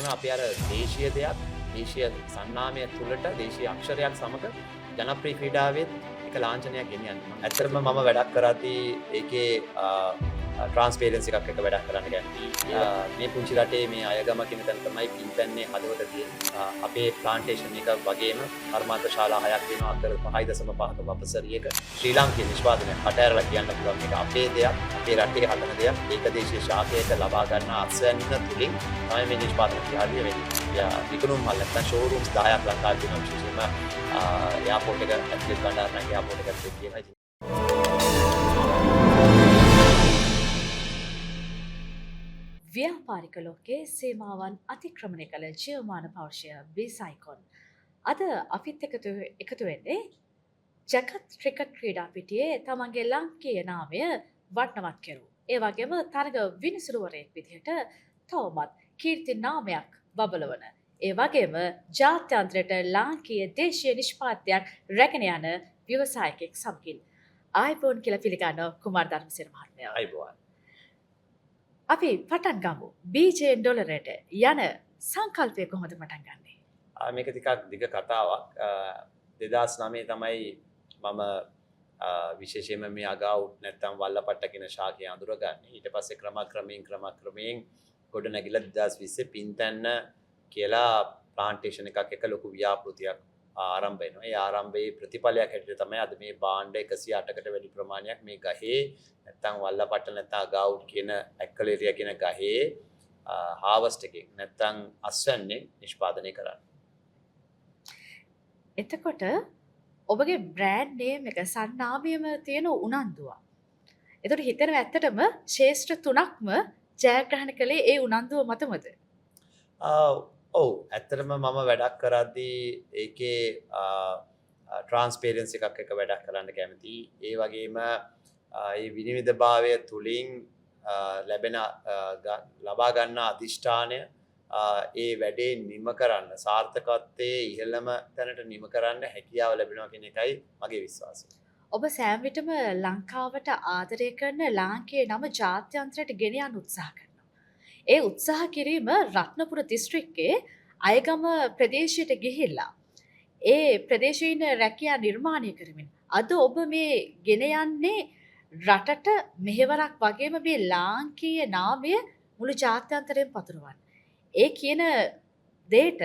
තියෙනවා අපි අර දේශීය දෙයක් දේශීය සන්නාමය තුළට දේශීය අක්ෂරයක් සමග ජනප්‍රිය ක්‍රීඩාවෙත් එක ලාංඡනයක් ගෙනියන්නේ. ඇත්තටම මම වැඩක් කරද්දී ඒකේ ට්‍රාන්ස්පේරන්සි එකක් එක වැඩක් කරන්න කැමතියි. මේ පුංචි රටේ මේ අයගම කියන තැන තමයි පින්තන්නේ හදවත තියෙන්නේ. අපේ ප්ලාන්ටේෂන් එක වගේම කර්මාන්ත ශාලා 6ක් තියෙනවා අතර 5.5ක වපසරියක ශ්‍රී ලාංකික නිෂ්පාදනය කටහැරලා කියන්න පුළුවන් මේක අපේ දෙයක් අපේ රටේ හදන දෙයක් ඒකදේශීය ශාකයක ලබා ගන්න අස්වැන්න තුලින් තමයි මේ නිෂ්පාදන ක්‍රියාවලිය වෙන්නේ. විකුණුම් මල් නැත්නම් ෂෝරූම්ස් 10ක් ලංකාවේ තියෙනවා විශේෂයෙන්ම එයාපෝට් එක ඇතුලේ බණ්ඩාරනායක එයාපෝට් එක ඇතුලේ තියෙනවා. ව්‍යාපාරික ලෝකයේ සීමාවන් අතික්‍රමණය කළ ජීවමාන පෞරුෂය බීසයිකොන් අද අපිත් එකතු වෙන්නේ ජගත් ක්‍රිකට් ක්‍රීඩා පිටියේ තමන්ගේ ලාංකීය නාමය වර්ණවත් කෙරු. ඒ වගේම තරග විනිසුරුවරයෙක් විදිහට තවමත් කීර්ති නාමයක් බබලවන. ඒ වගේම ජාත්‍යන්තරයට ලාංකීය දේශීය නිෂ්පාදනයක් රැගෙන යන ව්‍යවසායකෙක් සමගින් ආයිබෝන් කියලා පිළිගන්න කුමාර ධර්මසිරි මහත්මයා. ආයිබෝන්. අපි පටන් ගමු. BJN ඩොලරයට යන සංකල්පය කොහොමද පටන් ගන්නෙ? මේක ටිකක් දිග කතාවක්. 2009 තමයි මම විශේෂයෙන්ම මේ අගාව් නැත්තම් වල්ලපට්ට කියන ශාකය අඳුරගන්නේ. ඊට පස්සේ ක්‍රමක්‍රමයෙන් ගොඩ නැගිලා 2020 පින්තැන්න කියලා ප්ලාන්ටේෂන් එකක් එක ලොකු ව්‍යාපෘතියක් ආරම්භ වෙනවා. ඒ ආරම්භයේ ප්‍රතිඵලයක් හැටියට තමයි අද මේ භාණ්ඩ 108කට වැඩි ප්‍රමාණයක් මේ ගහේ නැත්තම් වල්ලපට්ට නැත්තම් අගාව් කියන ඇක්කලේරියා කියන ගහේ හාවස්ට් එකෙන් නැත්තම් අස්වැන්නේ නිෂ්පාදනය කරන්නේ. එතකොට ඔබගේ බ්‍රෑන්ඩ් නේම් එක සන්නාමයම තියෙන උනන්දුව. එතකොට හිතනවා ඇත්තටම ශේෂ්ත්‍ර තුනක්ම ජයග්‍රහණ කළේ ඒ උනන්දුව මතමද? ඔව් ඇත්තටම මම වැඩක් කරද්දී ඒකේ ට්‍රාන්ස්පේරන්සි එකක් එක වැඩක් කරන්න කැමතියි. ඒ වගේම ඒ විනිවිදභාවය තුලින් ලැබෙන ලබා ගන්න අධිෂ්ඨානය ඒ වැඩේ නිම කරන්න සාර්ථකත්වයේ ඉහළම තැනට නිම කරන්න හැකියාව ලැබෙනවා කියන එකයි මගේ විශ්වාසය. ඔබ සෑම විටම ලංකාවට ආදරය කරන ලාංකීය නම ජාත්‍යන්තරයට ගෙන යන්න උත්සාහ කරනවා. ඒ උත්සාහ කිරීම රත්නපුර දිස්ත්‍රික්කයේ අයගම ප්‍රදේශයට ගිහිල්ලා ඒ ප්‍රදේශයේ ඉන්න රැකියා නිර්මාණය කරමින් අද ඔබ මේ ගෙන යන්නේ රටට මෙහෙවරක් වගේම මේ ලාංකීය නාමය මුළු ජාත්‍යන්තරයෙන් පතුරවන්න. ඒ කියන දේට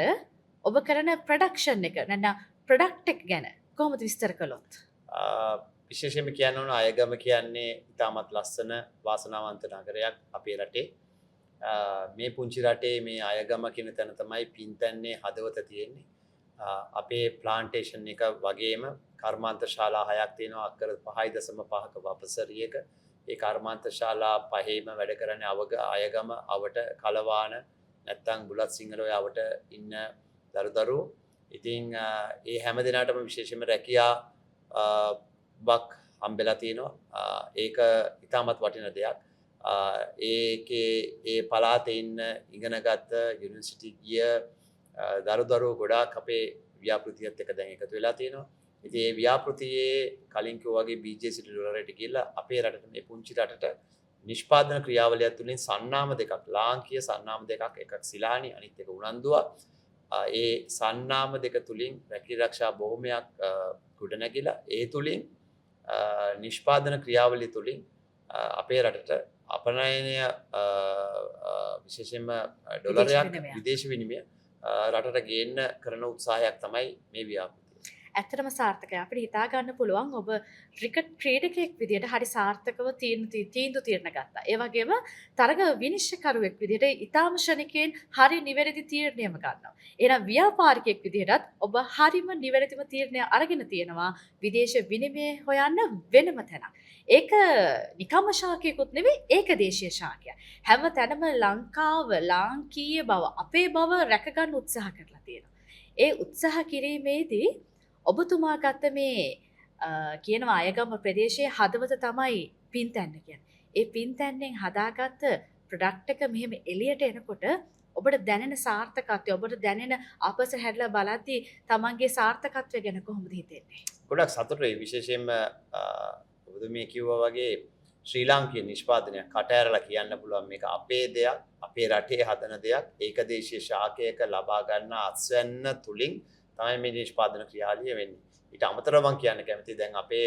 ඔබ කරන ප්‍රොඩක්ෂන් එක නැත්නම් ප්‍රොඩක්ට් එක ගැන කොහොමද විස්තර කළොත්? විශේෂයෙන්ම කියන්න ඕන අයගම කියන්නේ ඉතාමත් ලස්සන වාසනාවන්ත නගරයක් අපේ රටේ. මේ පුංචි රටේ මේ අයගම කියන තැන තමයි පින්තන්නේ හදවත තියෙන්නේ. අපේ ප්ලාන්ටේෂන් එක වගේම කර්මාන්ත ශාලා 6ක් තියෙනවා අක්කර 5.5ක වපසරියක. ඒ කර්මාන්ත ශාලා පහේම වැඩ කරන්නේ අයගම අවට කලවාන නැත්තම් බුලත් සිංහල ඔය අවට ඉන්න දරුදරුවෝ. ඉතින් ඒ හැම දිනකටම විශේෂයෙන්ම රැකියා බක් හම්බෙලා තියෙනවා. ඒක ඉතාමත් වටින දෙයක්. ඒකේ ඒ පළාතේ ඉන්න ඉගෙනගත්ත යුනිවර්සිටි ගිය දරුදරුවෝ ගොඩාක් අපේ ව්‍යාපෘතියත් එක්ක දැන් එකතු වෙලා තියෙනවා. ඉතින් ඒ ව්‍යාපෘතියේ කලින් කිව්වා වගේ BJC ඩොලරයට ගිහිල්ලා අපේ රටට මේ පුංචි රටට නිෂ්පාදන ක්‍රියාවලිය තුළින් සන්නාම දෙකක් ලාංකීය සන්නාම දෙකක් එකක් සිලානි අනිත් එක උනන්දුව. ඒ සන්නාම දෙක තුළින් රැකී ආරක්ෂා බොහොමයක් ගොඩනැගිලා ඒ තුළින් නිෂ්පාදන ක්‍රියාවලිය තුළින් අපේ රටට අපනයනය විශේෂයෙන්ම ඩොලරයක් විදේශ විනිමය රටට ගේන්න කරන උත්සාහයක් තමයි මේ ව්‍යාපෘතිය. ඇත්තටම සාර්ථකයි. අපිට හිතා ගන්න පුළුවන් ඔබ ක්‍රිකට් ක්‍රීඩකයෙක් විදිහට හරි සාර්ථකව තීන්දුව తీරන ගත්තා. ඒ වගේම තරග විනිශ්චයකරුවෙක් විදිහට ඊටාම ශනිකයෙන් හරි නිවැරදි තීරණයම ගන්නවා. එහෙනම් ව්‍යාපාරිකයෙක් විදිහටත් ඔබ හරිම නිවැරදිම තීරණය අරගෙන තියෙනවා විදේශ විනිමය හොයන්න වෙනම තැනක්. ඒක නිකම්ම ශාකයකුත් නෙවෙයි ඒක දේශීය ශාකයක්. හැම තැනම ලංකාව ලාංකීය බව අපේ බව රැක ගන්න උත්සාහ කරලා තියෙනවා. ඒ උත්සාහ කිරීමේදී ඔබතුමා ගත්ත මේ කියනවා අයගම ප්‍රදේශයේ හදවත තමයි පින්තැන්න කියන්නේ. ඒ පින්තැන්නෙන් හදාගත්ත ප්‍රොඩක්ට් එක මෙහෙම එළියට එනකොට ඔබට දැනෙන සාර්ථකත්වය ඔබට දැනෙන අපස හැදලා බලද්දී තමන්ගේ සාර්ථකත්වය ගැන කොහොමද හිතෙන්නේ? ගොඩක් සතුටුයි විශේෂයෙන්ම ඔබතුමිය කිව්වා වගේ ශ්‍රී ලාංකීය නිෂ්පාදනයක් කට ඇරලා කියන්න පුළුවන් මේක අපේ දෙයක්, අපේ රටේ හදන දෙයක්, ඒකදේශීය ශාකයක ලබා ගන්න අස්වැන්න තුලින් තමයි මේ නිෂ්පාදන ක්‍රියාවලිය වෙන්නේ. ඊට අමතරව මම කියන්න කැමතියි දැන් අපේ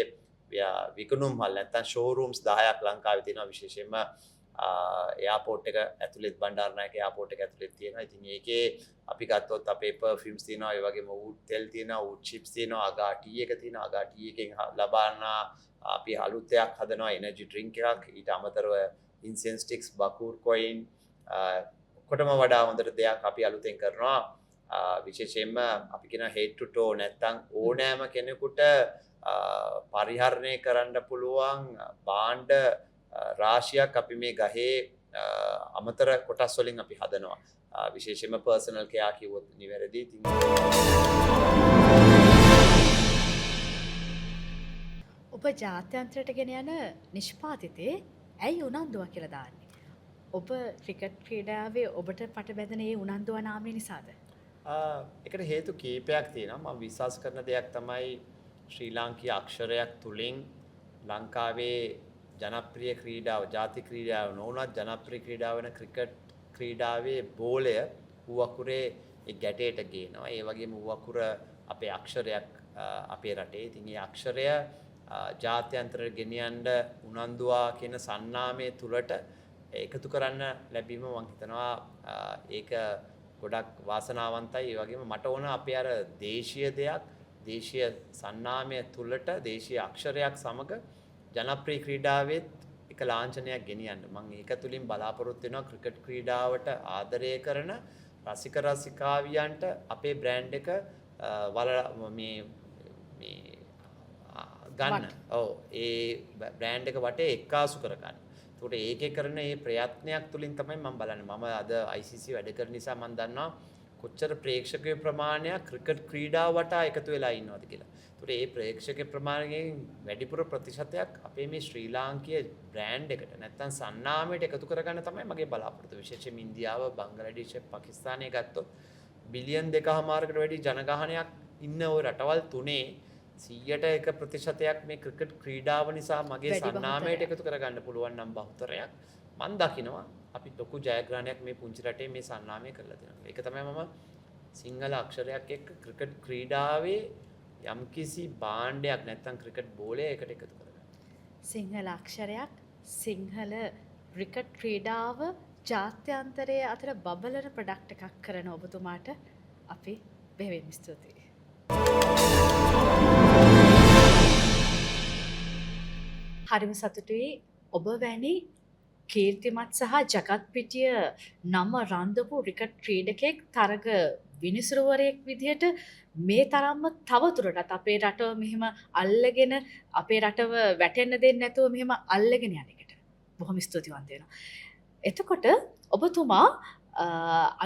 විකුණුම් මල් නැත්නම් ෂෝරූම්ස් 10ක් ලංකාවේ තියෙනවා විශේෂයෙන්ම එයාපෝට් එක ඇතුළෙත් බණ්ඩාරනායක එයාපෝට් එක ඇතුළෙත් තියෙනවා. ඉතින් ඒකේ අපි ගත්තොත් අපේ පර්ෆියුම්ස් තියෙනවා, ඒ වගේම ඌඩ් තෙල් තියෙනවා, ඌඩ් චිප්ස් තියෙනවා, අගා ටී එක තියෙනවා. අගා ටී එකෙන් ලබන අපි අලුත් එකක් හදනවා, එනර්ජි ඩ්‍රින්ක් එකක්. ඊට අමතරව ඉන්සෙන්ස් ස්ටික්ස්, බකූර් කොයින් ඔක්කොටම වඩා හොඳට දෙයක් අපි අලුතෙන් කරනවා. විශේෂයෙන්ම අපි කියන head to toe නැත්නම් ඕනෑම කෙනෙකුට පරිහරණය කරන්න පුළුවන් භාණ්ඩ රාශියක් අපි මේ ගහේ අමතර කොටස් වලින් අපි හදනවා. විශේෂයෙන්ම පර්සනල් කෙයා කිව්වොත් නිවැරදි. ඔබ ජාත්‍යන්තරයට ගෙන යන නිෂ්පාදිතේ ඇයි උනන්දුවක් කියලා දාන්නේ? ඔබ ක්‍රිකට් ක්‍රීඩාවේ ඔබට පට බැඳෙන ඒ උනන්දුව නාමය නිසාද? ඒකට හේතු කීපයක් තියෙනවා. මම විශ්වාස කරන දෙයක් තමයි ශ්‍රී ලාංකීය අක්ෂරයක් තුලින් ලංකාවේ ජනප්‍රිය ක්‍රීඩාව, ජාතික ක්‍රීඩාව නොවුනත් ජනප්‍රිය ක්‍රීඩාව වෙන ක්‍රිකට් ක්‍රීඩාවේ බෝලය ඌවකුරේ ඒ ගැටේට ගේනවා. ඒ වගේම ඌවකුර අපේ අක්ෂරයක් අපේ රටේ. ඉතින් මේ අක්ෂරය ජාත්‍යන්තරයට ගෙනියන්න උනන්දුවා කියන සන්නාමයේ තුලට එකතු කරන්න ලැබීම මම හිතනවා ඒක ගොඩක් වාසනාවන්තයි. ඒ වගේම මට ඕන අපේ අර දේශීය දෙයක්, දේශීය සන්නාමය තුලට දේශීය අක්ෂරයක් සමග ජනප්‍රිය ක්‍රීඩාවෙත් එක ලාංඡනයක් ගෙනියන්න. මම ඒක තුලින් බලාපොරොත්තු වෙනවා ක්‍රිකට් ක්‍රීඩාවට ආදරය කරන රසික රසිකාවියන්ට අපේ බ්‍රෑන්ඩ් එක මේ ගන්න. ඔව් ඒ බ්‍රෑන්ඩ් එක වටේ එක්කාසු කරගන්න. ඒකට ඒකේ කරන මේ ප්‍රයත්නයක් තුලින් තමයි මම බලන්නේ. මම අද ICC වැඩ කරන නිසා මම දන්නවා කොච්චර ප්‍රේක්ෂක ප්‍රමාණයක් ක්‍රිකට් ක්‍රීඩාව වටා එකතු වෙලා ඉන්නවද කියලා. ඒකට මේ ප්‍රේක්ෂක ප්‍රමාණයෙන් වැඩිපුර ප්‍රතිශතයක් අපේ මේ ශ්‍රී ලාංකීය බ්‍රෑන්ඩ් එකට නැත්නම් සන්නාමයට එකතු කරගන්න තමයි මගේ බලාපොරොත්තු. විශේෂයෙන් ඉන්දියාව, බංග්ලාදේශ, පාකිස්තානය ගත්තොත් බිලියන් 2.5කට වැඩි ජනගහනයක් ඉන්න ওই රටවල් තුනේ 100% මේ ක්‍රිකට් ක්‍රීඩාව නිසා මගේ සන්නාමයට එකතු කරගන්න පුළුවන් නම් බහුතරයක් මම දකිනවා අපි ලොකු ජයග්‍රහණයක් මේ පුංචි රටේ මේ සන්නාමය කරලා දෙනවා. ඒක තමයි මම සිංහල අක්ෂරයක් එක්ක ක්‍රිකට් ක්‍රීඩාවේ යම්කිසි භාණ්ඩයක් නැත්නම් ක්‍රිකට් බෝලය එකට එකතු කරගන්න. සිංහල අක්ෂරයක් සිංහල ක්‍රිකට් ක්‍රීඩාව ජාත්‍යන්තරයේ අතර බබලන ප්‍රොඩක්ට් එකක් කරන ඔබතුමාට අපි බෙහෙවින් ස්තුතියි. හරිම සතුටුයි ඔබ වැනි කීර්තිමත් සහ ජගත් පිටිය නම රඳපු ක්‍රිකට් ක්‍රීඩකෙක් තරග විනිසුරුවරයෙක් විදිහට මේ තරම්ම තවදුරටත් අපේ රටව මෙහෙම අල්ලගෙන අපේ රටව වැටෙන්න දෙන්නේ නැතුව මෙහෙම අල්ලගෙන යන එකට බොහොම ස්තුතිවන්ත වෙනවා. එතකොට ඔබතුමා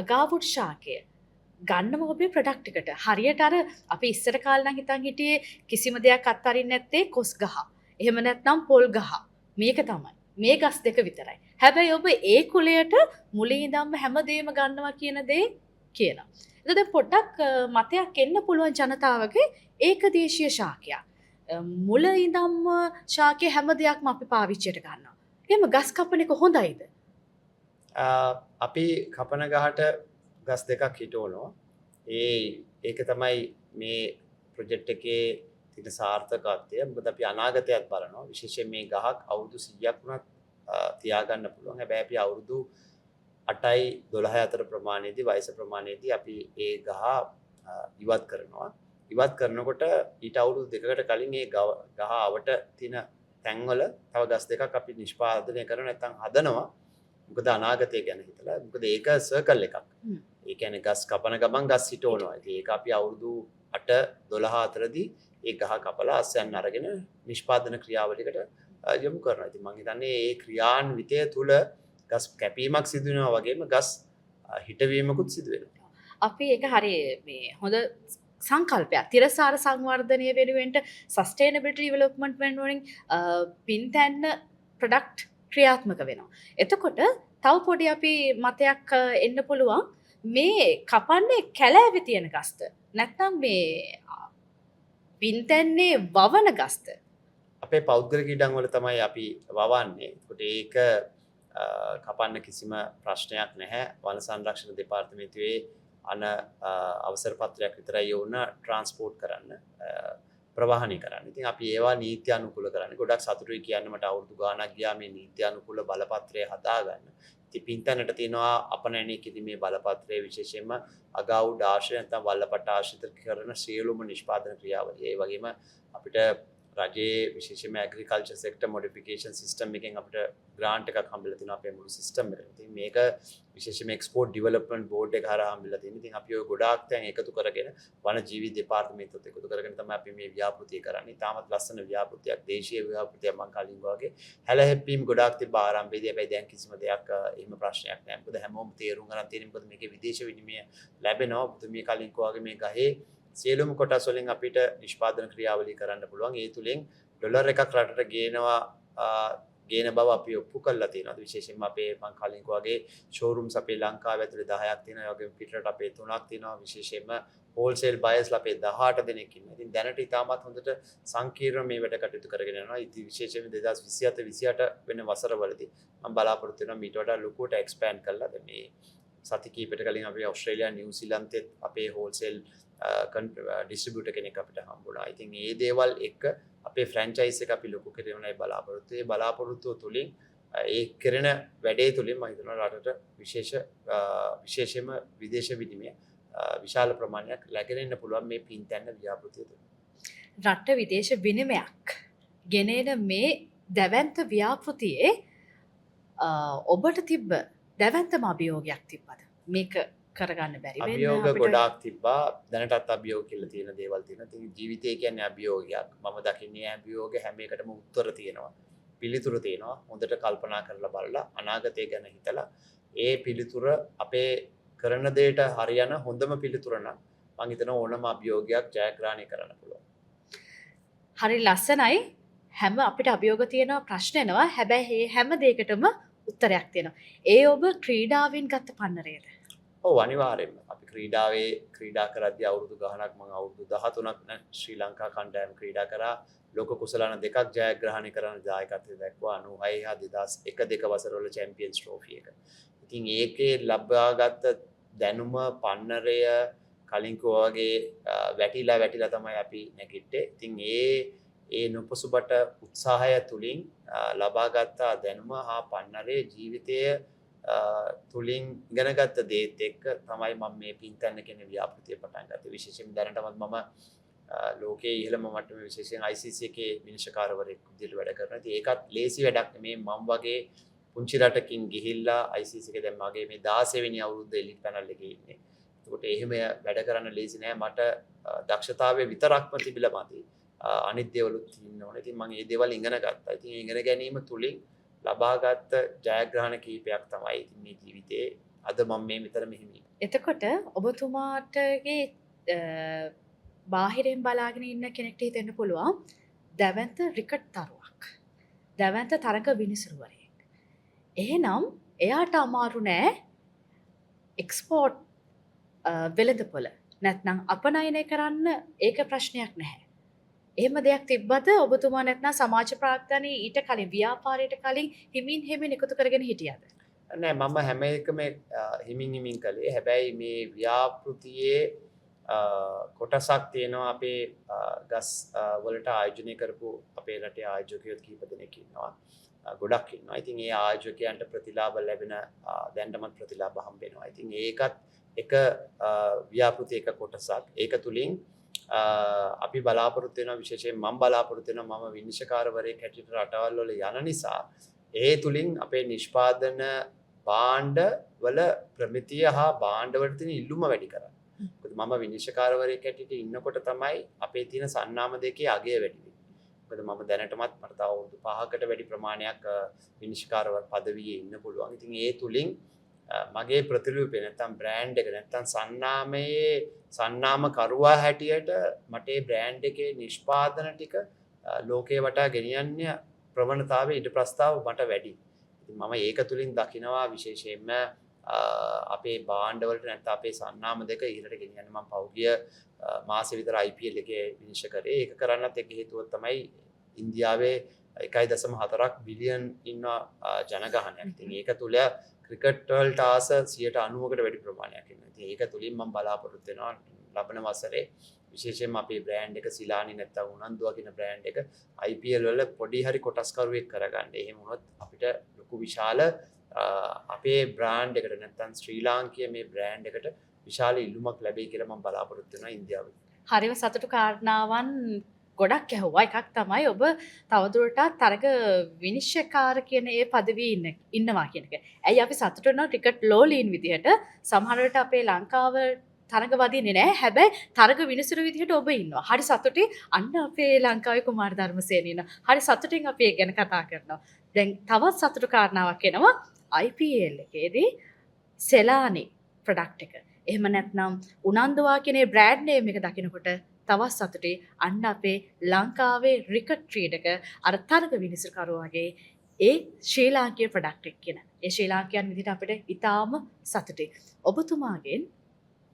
අගාවුඩ් ශාකය ගන්නම ඔබේ ප්‍රොඩක්ට් එකට හරියට අර අපි ඉස්සර කාලේ නම් හිතන් හිටියේ කිසිම දෙයක් අත්හරින්නේ නැත්තේ කොස් ගහ. එහෙම නැත්නම් පොල් ගහ. මේක තමයි. මේ ගස් දෙක විතරයි. හැබැයි ඔබ ඒ කුලයට මුලින් ඉඳන්ම හැමදේම ගන්නවා කියන දේ කියනවා. එතකොට දැන් පොඩ්ඩක් මතයක් එන්න පුළුවන් ජනතාවගේ ඒකදේශීය ශාකයක්. මුල ඉඳන්ම ශාකයේ හැම දෙයක්ම අපි පාවිච්චියට ගන්නවා. එහෙම ගස් කපන එක හොඳයිද? අපි කපන ගහට ගස් දෙකක් හිටවනවා. ඒක තමයි මේ ප්‍රොජෙක්ට් එකේ තියෙන සාර්ථකත්වය. මොකද අපි අනාගතයත් බලනවා. විශේෂයෙන් මේ ගහක් අවුරුදු 100ක් වුණත් තියාගන්න පුළුවන්. හැබැයි අපි අවුරුදු 8යි 12 අතර ප්‍රමාණයේදී වයස ප්‍රමාණයේදී අපි ඒ ගහ ඉවත් කරනවා. ඉවත් කරනකොට ඊට අවුරුදු 2කට කලින් ඒ ගහ අවට තියෙන තැන්වල තව ගස් දෙකක් අපි නිෂ්පාදනය කරන නැත්නම් හදනවා. මොකද අනාගතය ගැන හිතලා. මොකද ඒක සර්කල් එකක්. ඒ කියන්නේ ගස් කපන ගමන් ගස් හිටවනවා. ඉතින් ඒක අපි අවුරුදු 8 12 අතරදී ඒ ගහ කපලා අස්යන් අරගෙන නිෂ්පාදන ක්‍රියාවලියකට යොමු කරනවා. ඉතින් මම හිතන්නේ මේ ක්‍රියාන්විතය තුල ගස් කැපීමක් සිදු වෙනවා වගේම ගස් හිටවීමකුත් සිදු වෙනවා. අපි ඒක හරි මේ හොඳ සංකල්පයක්. තිරසාර සංවර්ධනය වෙනුවෙන්ට සස්ටේනබිලිටි ඩෙවලොප්මන්ට් වෙනුවෙන් පින්තැන්න ප්‍රොඩක්ට් ක්‍රියාත්මක වෙනවා. එතකොට තව පොඩි අපි මතයක් එන්න පුළුවන් මේ කපන්නේ කැලෑවේ තියෙන ගස්ද නැත්නම් මේ පින්තැන්නේ වවන ගස්ද? අපේ පෞද්ගලික ඉඩම් වල තමයි අපි වවන්නේ. ඒකට ඒක කපන්න කිසිම ප්‍රශ්නයක් නැහැ. වන සංරක්ෂණ දෙපාර්තමේන්තුවේ අවසර පත්‍රයක් විතරයි ඕන ට්‍රාන්ස්පෝර්ට් කරන්න. ප්‍රවාහනය කරන්න. ඉතින් අපි ඒවා නීත්‍යානුකූල කරන්නේ. ගොඩක් සතුටුයි කියන්න මට අවුරුදු ගාණක් ගියා මේ නීත්‍යානුකූල බලපත්‍රය හදාගන්න. ඉතින් පින්තැනට තියෙනවා අපනයනය කිරීමේ බලපත්‍රය විශේෂයෙන්ම අගෞඩ ආශ්‍රය නැත්නම් වල්ලපට ආශ්‍රිත කරන සියලුම නිෂ්පාදන ක්‍රියාවලිය. ඒ වගේම අපිට රජයේ විශේෂයෙන්ම ඇග්‍රිකල්චර් සෙක්ටර් මොඩිෆිකේෂන් සිස්ටම් එකෙන් අපිට ග්‍රාන්ට් එකක් හම්බෙලා තිනවා අපේ මුළු සිස්ටම් එකට. ඉතින් මේක විශේෂයෙන්ම එක්ස්පෝර්ට් ඩෙවලොප්මන්ට් බෝඩ් එක හරහා හම්බෙලා තියෙනවා. ඉතින් අපි ඔය ගොඩාක් දැන් එකතු කරගෙන වන ජීවි දෙපාර්තමේන්තුවත් එකතු කරගෙන තමයි අපි මේ ව්‍යාපෘතිය කරන්නේ. තාමත් ලස්සන ව්‍යාපෘතියක්, දේශීය ව්‍යාපෘතියක් මම කලින් වගේ හැලහැප්පීම් ගොඩාක් තිබ්බා ආරම්භයේදී. හැබැයි දැන් කිසිම දෙයක් එහෙම ප්‍රශ්නයක් නැහැ. මොකද හැමෝම තේරුම් ගන්න තියෙන්නේ මොකද මේකේ විදේශ විනිමය ලැබෙනවා. මොකද මේ කලින් වගේ මේ ගහේ සියලුම කොටස් වලින් අපිට නිෂ්පාදන ක්‍රියාවලිය කරන්න පුළුවන්. ඒ තුලින් ඩොලර් එකක් රටට ගේන බව අපි ඔප්පු කරලා තියෙනවා. විශේෂයෙන්ම අපේ මම කලින් වගේ ෂෝරූම්ස් අපේ ලංකාවේ ඇතුලේ 10ක් තියෙනවා. ඒ වගේම පිටරට අපේ 3ක් තියෙනවා. විශේෂයෙන්ම හෝල්සේල් බයර්ස්ලා අපේ 18 දෙනෙක් ඉන්නවා. ඉතින් දැනට ඉතාමත් හොඳට සංකීර්ණ මේ වැඩ කටයුතු කරගෙන යනවා. ඉතින් විශේෂයෙන්ම 2027 28 වෙන වසරවලදී මම බලාපොරොත්තු වෙනවා මීට වඩා ලොකුවට එක්ස්පෑන්ඩ් කරලා දැන් මේ සති කිහිපයකට කලින් අපි ඕස්ට්‍රේලියා නිව්සීලන්තෙත් අපේ හෝල්සේල් ඩිස්ට්‍රිබියුටර් කෙනෙක් අපිට හම්බුණා. ඉතින් මේ දේවල් එක්ක අපේ ෆ්‍රැන්චයිස් එක අපි ලොකු කරනයි බලාපොරොත්තු. ඒ බලාපොරොත්තුව තුලින් ඒ කරන වැඩේ තුලින් මම හිතනවා රටට විශේෂයෙන්ම විදේශ විනිමය විශාල ප්‍රමාණයක් läගෙන එන්න පුළුවන් මේ පින්තැන්න ව්‍යාපෘතිය තුළ. රට විදේශ විනිමයක් ගෙනෙන මේ දැවැන්ත ව්‍යාපෘතියේ ඔබට තිබ්බ දැවැන්තම අභියෝගයක් තිබ්බද? මේක කරගන්න බැරි වෙන්න අභියෝග ගොඩාක් තිබ්බා. දැනටත් අභියෝග කියලා තියෙන දේවල් තියෙනවා. ඉතින් ජීවිතය කියන්නේ අභියෝගයක්. මම දකින්නේ අභියෝග හැම එකටම උත්තර තියෙනවා. පිළිතුරු තියෙනවා. හොඳට කල්පනා කරලා බලලා අනාගතය ගැන හිතලා ඒ පිළිතුර අපේ කරන දෙයට හරියන හොඳම පිළිතුර නම් මම හිතනවා ඕනම අභියෝගයක් ජයග්‍රහණය කරන්න පුළුවන්. හරි ලස්සනයි. හැම අපිට අභියෝග තියෙනවා, ප්‍රශ්න එනවා. හැබැයි මේ හැම දෙයකටම උත්තරයක් තියෙනවා. ඒ ඔබ ක්‍රීඩාවෙන් ගත්ත පන්නරේද? ඔව් අනිවාර්යෙන්ම. අපි ක්‍රීඩා කරද්දී අවුරුදු ගාණක් මම අවුරුදු 13ක් ශ්‍රී ලංකා කණ්ඩායම ක්‍රීඩා කරා. ලෝක කුසලාන දෙකක් ජයග්‍රහණය කරන දායකත්වය දක්වා 96 හා 2001 වසරවල චැම්පියන්ස් ට්‍රෝෆි එක. ඉතින් ඒකේ ලබාගත් දැනුම පන්නරය කලින් වගේ වැටිලා තමයි අපි නැගිට්ටේ. ඉතින් ඒ නොපසුබට උත්සාහය තුලින් ලබාගත් දැනුම හා පන්නරේ ජීවිතය තුලින් ඉගෙනගත්ත දේත් එක්ක තමයි මම මේ පින්තැන්න කියන ව්‍යාපෘතිය පටන් ගත්තේ. විශේෂයෙන් දැනටමත් මම ලෝකයේ ඉහළම මට්ටමේ විශේෂයෙන් ICC එකේ විනිශ්චයකාරවරයෙක් විදිහට වැඩ කරනවා. ඉතින් ඒකත් ලේසි වැඩක් නෙමේ. මම වගේ පුංචි රටකින් ගිහිල්ලා ICC එකේ දැන් මගේ මේ 16 වෙනි අවුරුද්ද එලිට් පැනල් එකේ ඉන්නේ. ඒකට එහෙම වැඩ කරන්න ලේසි නෑ. මට දක්ෂතාවය විතරක්ම තිබිලා මදි. අනිත් දේවලුත් තියෙන්න ඕනේ. ඉතින් මම මේ දේවල් ඉගෙන ගත්තා. ඉතින් ඉගෙන ගැනීම තුලින් ලබාගත් ජයග්‍රහණ කීපයක් තමයි ඉතින් මේ ජීවිතේ අද මම මේ මෙතන මෙහෙම ඉන්නේ. එතකොට ඔබතුමාටගේ බාහිරෙන් බලාගෙන ඉන්න කෙනෙක්ට හිතෙන්න පුළුවන් දැවැන්ත රිකට් තරුවක්. දැවැන්ත තරඟ විනිසුරුවරයෙක්. එහෙනම් එයාට අමාරු නෑ එක්ස්පෝර්ට් වෙළඳපොළ නැත්නම් අපනයනය කරන්න ඒක ප්‍රශ්නයක් නැහැ. එහෙම දෙයක් තිබ්බද ඔබතුමා නැත්නම් සමාජ ප්‍රාග්ධනයේ ඊට කලින් ව්‍යාපාරයට කලින් හිමින් එකතු කරගෙන හිටියද? නෑ මම හැම එකම හිමින් කළේ. හැබැයි මේ ව්‍යාපෘතියේ කොටසක් තියෙනවා අපේ ගස් වලට ආයෝජනය කරපු අපේ රටේ ආයෝජකයෝ කීප දෙනෙක් ඉන්නවා. ගොඩක් ඉන්නවා. ඉතින් ඒ ආයෝජකයන්ට ප්‍රතිලාභ ලැබෙන දැන්ටමත් ප්‍රතිලාභ හම්බ වෙනවා. ඉතින් ඒකත් එක ව්‍යාපෘති එක කොටසක්. ඒක තුලින් අපි බලාපොරොත්තු වෙනවා විශේෂයෙන් මම බලාපොරොත්තු වෙනවා මම විනිශ්චයකාරවරයෙක් හැටියට රටවල් වල යන නිසා ඒ තුලින් අපේ නිෂ්පාදන භාණ්ඩ වල ප්‍රමිතිය හා භාණ්ඩ වල තියෙන ඉල්ලුම වැඩි කරන්න. මොකද මම විනිශ්චයකාරවරයෙක් හැටියට ඉන්නකොට තමයි අපේ තියෙන සන්නාම දෙකේ අගය වැඩි වෙන්නේ. මොකද මම දැනටමත් මට තව අවුරුදු 5කට වැඩි ප්‍රමාණයක් විනිශ්චයකාරවර පදවියේ ඉන්න පුළුවන්. ඉතින් ඒ තුලින් මගේ ප්‍රතිරූපය නැත්තම් බ්‍රෑන්ඩ් එක නැත්තම් සන්නාම කරුවා හැටියට මට ඒ බ්‍රෑන්ඩ් එකේ නිෂ්පාදන ටික ලෝකේ වටා ගෙනියන්න ප්‍රවණතාවය ඊට ප්‍රස්තාව මට වැඩි. ඉතින් මම ඒක තුලින් දකිනවා විශේෂයෙන්ම අපේ භාණ්ඩ වලට නැත්නම් අපේ සන්නාම දෙක ඉහළට ගෙනියන්න මම පෞද්ගලික මාසෙ විතර IPL එකේ විනිශ්චය කරේ. ඒක කරන්නත් එක හේතුවක් තමයි ඉන්දියාවේ 1.4 බිලියන් ඉන්න ජනගහනයක්. ඉතින් ඒක තුල ක්‍රිකට් වලට ආස 90%කට වැඩි ප්‍රමාණයක් ඉන්නවා. ඉතින් ඒක තුලින් මම බලාපොරොත්තු වෙනවා ලබන වසරේ විශේෂයෙන්ම අපේ බ්‍රෑන්ඩ් එක සිලානි නැත්තම් උනන්දුවා කියන බ්‍රෑන්ඩ් එක IPL වල පොඩි හරි කොටස්කරුවෙක් කරගන්න. එහෙම වුණොත් අපිට ලොකු විශාල අපේ බ්‍රෑන්ඩ් එකට නැත්තම් ශ්‍රී ලාංකීය මේ බ්‍රෑන්ඩ් එකට විශාල ඉල්ලුමක් ලැබෙයි කියලා මම බලාපොරොත්තු වෙනවා ඉන්දියාවේ. හරිම සතුටු කාරණාවන් ගොඩක් ඇහුවා. එකක් තමයි ඔබ තවදුරටත් තරග විනිශ්චයකාර කියන ඒ පදවියේ ඉන්නවා කියන එක. ඇයි අපි සතුටු වෙනවා ක්‍රිකට් ලෝලීන් විදිහට සමහර වෙලට අපේ ලංකාව තරග වදින්නේ නැහැ. හැබැයි තරග විනිසුරු විදිහට ඔබ ඉන්නවා. හරි සතුටින් අන්න අපේ ලංකාවේ කුමාර ධර්මසේන ඉන්නවා. හරි සතුටින් අපි ඒක ගැන කතා කරනවා. දැන් තවත් සතුටු කාරණාවක් එනවා IPL එකේදී සෙලානි ප්‍රොඩක්ට් එක. එහෙම නැත්නම් උනන්දුවා කියන බ්‍රෑන්ඩ් නේම් එක දකිනකොට තවත් සතුටේ අන්න අපේ ලංකාවේ ක්‍රිකට් ක්‍රීඩක අර තරග විනිසුරුකරුවා වගේ ඒ ශ්‍රී ලාංකීය ප්‍රොඩක්ට් එක කියන. ඒ ශ්‍රී ලාංකිකයන් විදිහට අපිට ඊටාම සතුටේ. ඔබතුමාගෙන්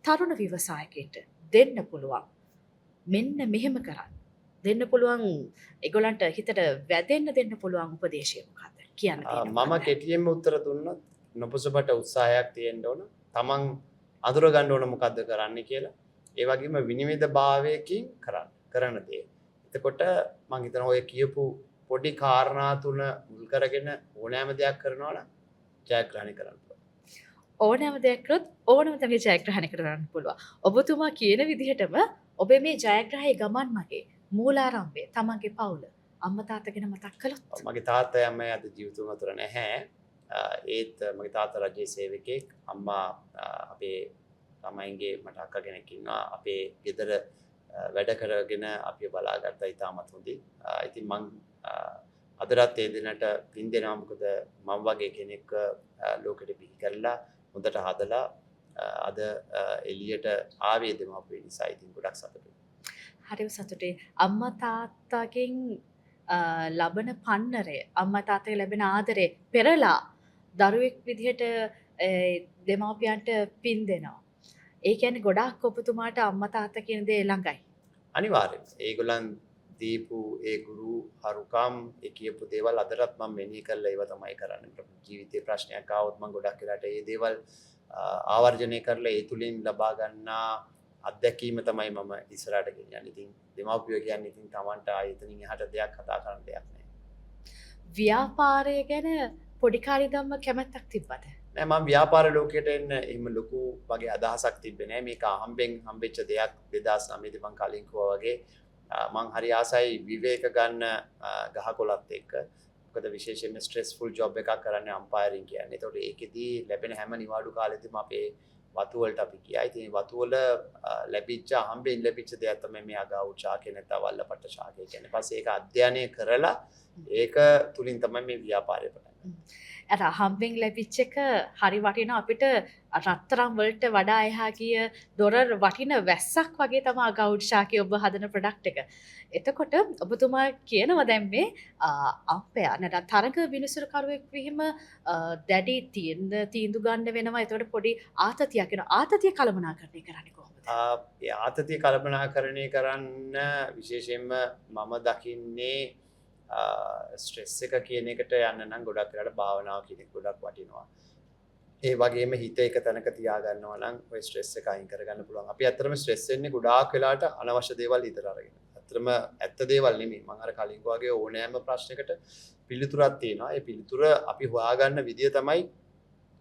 තරුණ ව්‍යවසායකයෙක්ට දෙන්න පුළුවන්. මෙන්න මෙහෙම කරන්න. දෙන්න පුළුවන් ඒගොල්ලන්ට හිතට වැදෙන්න දෙන්න පුළුවන් උපදේශය මොකක්ද? කියන්න තියෙනවා. මම කෙටියෙන්ම උත්තර දුන්නොත් නොපොසපට උත්සාහයක් තියෙන්න ඕන. තමන් අඳුර ගන්න ඕන මොකද්ද කරන්න කියලා. ඒ වගේම විනිවිදභාවයකින් කරන දේ. එතකොට මම හිතනවා ඔය කියපු පොඩි කාරණා තුන මුල් කරගෙන ඕනෑම දෙයක් කරනවා නම් ජයග්‍රහණය කරන්න පුළුවන්. ඕනෑම දෙයක් කරොත් ඕනම තමයි ජයග්‍රහණය කරගන්න පුළුවන්. ඔබතුමා කියන විදිහටම ඔබේ මේ ජයග්‍රහයේ ගමන් මගේ මූලාරම්භය තමන්ගේ පවුල අම්මා තාත්තා ගැන මතක් කළොත් මගේ තාත්තා අම්මා අද ජීවිතුන් අතර නැහැ. ඒත් මගේ තාත්තා රජයේ සේවකයෙක්, අම්මා අපේ ළමයින්ගේ මට අක්කා කෙනෙක් ඉන්නවා. අපේ ගෙදර වැඩ කරගෙන අපිව බලාගත්තා ඉතාමත් හොඳින්. ඉතින් මං අදටත් ඒ දිනට පින් දෙනවා. මොකද මම වගේ කෙනෙක් ලෝකෙට බිහි කරලා හොඳට හදලා අද එළියට ආවේ දෙමාපියෝ නිසා. ඉතින් ගොඩක් සතුටුයි. හරිම සතුටුයි. අම්මා තාත්තගෙන් ලබන පන්නරය, අම්මා තාත්තගෙන් ලැබෙන ආදරේ පෙරලා දරුවෙක් විදිහට දෙමාපියන්ට පින් දෙනවා. ඒ කියන්නේ ගොඩාක් ඔබතුමාට අම්මා තාත්තා කියන දේ ළඟයි. අනිවාර්යයෙන්. ඒගොල්ලන් දීපු ඒ ගුරු හරුකම් ඒ කියපු දේවල් අදටත් මම මෙනෙහි කරලා ඒව තමයි කරන්නේ. ජීවිතේ ප්‍රශ්නයක් ආවොත් මම ගොඩක් වෙලාට ඒ දේවල් ආවර්ජනය කරලා ඒ තුලින් ලබා ගන්නා අත්දැකීම තමයි මම ඉස්සරහට ගෙනියන්නේ. ඉතින් දෙමාපියෝ කියන්නේ ඉතින් Tamanට ආයතනින් එහාට දෙයක් කතා කරන්න දෙයක් නැහැ. ව්‍යාපාරය ගැන පොඩි කාලේ ධම්ම කැමැත්තක් තිබ්බද? නෑ මම ව්‍යාපාර ලෝකයට එන්න එහෙම ලොකු වගේ අදහසක් තිබ්බේ නෑ. මේක අහම්බෙන් හම්බෙච්ච දෙයක්. 2009 දී මම කලින් කිව්වා වගේ මං හරි ආසයි විවේක ගන්න ගහකොළත් එක්ක. මොකද විශේෂයෙන්ම ස්ට්‍රෙස්ෆුල් ජොබ් එකක් කරන්නේ අම්පයරින් කියන්නේ. ඒතකොට ඒකෙදී ලැබෙන හැම නිවාඩු කාලෙදිම අපේ වතු වලට අපි ගියා. ඉතින් වතු වල ලැබිච්ච හම්බෙන් ලැබිච්ච දෙයක් තමයි මේ අගාවු ශාකේ නැත්නම් වල්ලපට්ට ශාකේ කියන්නේ. ඊපස්සේ ඒක අධ්‍යයනය කරලා ඒක තුලින් තමයි මේ ව්‍යාපාරය පටන් ගන්නේ. අර හම්බෙන් ලැබිච්ච එක හරි වටිනවා අපිට රත්තරන් වලට වඩා එහා ගිය ඩොලර් වටින වැස්සක් වගේ තමයි අගෞඩ් ශාකේ ඔබ හදන ප්‍රොඩක්ට් එක. එතකොට ඔබතුමා කියනවා දැන් මේ අම්පයා නැත්නම් තරග විනිසුරුකරුවෙක් වීම දැඩි තීන්දුව ගන්න වෙනවා. එතකොට පොඩි ආතතියක් එනවා. ආතතිය කළමනාකරණය කරන්නේ කොහොමද? ඒ ආතතිය කළමනාකරණය කරන්න විශේෂයෙන්ම මම දකින්නේ ස්ට්‍රෙස් එක කියන එකට යන්න නම් ගොඩක් වෙලාට භාවනාව කියන එක ගොඩක් වටිනවා. ඒ වගේම හිත එක තැනක තියාගන්නවා නම් ඔය ස්ට්‍රෙස් එක අයින් කරගන්න පුළුවන්. අපි ඇත්තටම ස්ට්‍රෙස් වෙන්නේ ගොඩාක් වෙලාට අනවශ්‍ය දේවල් හිතට අරගෙන. ඇත්තටම ඇත්ත දේවල් නෙමෙයි. මම අර කලින් වගේ ඕනෑම ප්‍රශ්නයකට පිළිතුරක් තියෙනවා. ඒ පිළිතුර අපි හොයාගන්න විදිය තමයි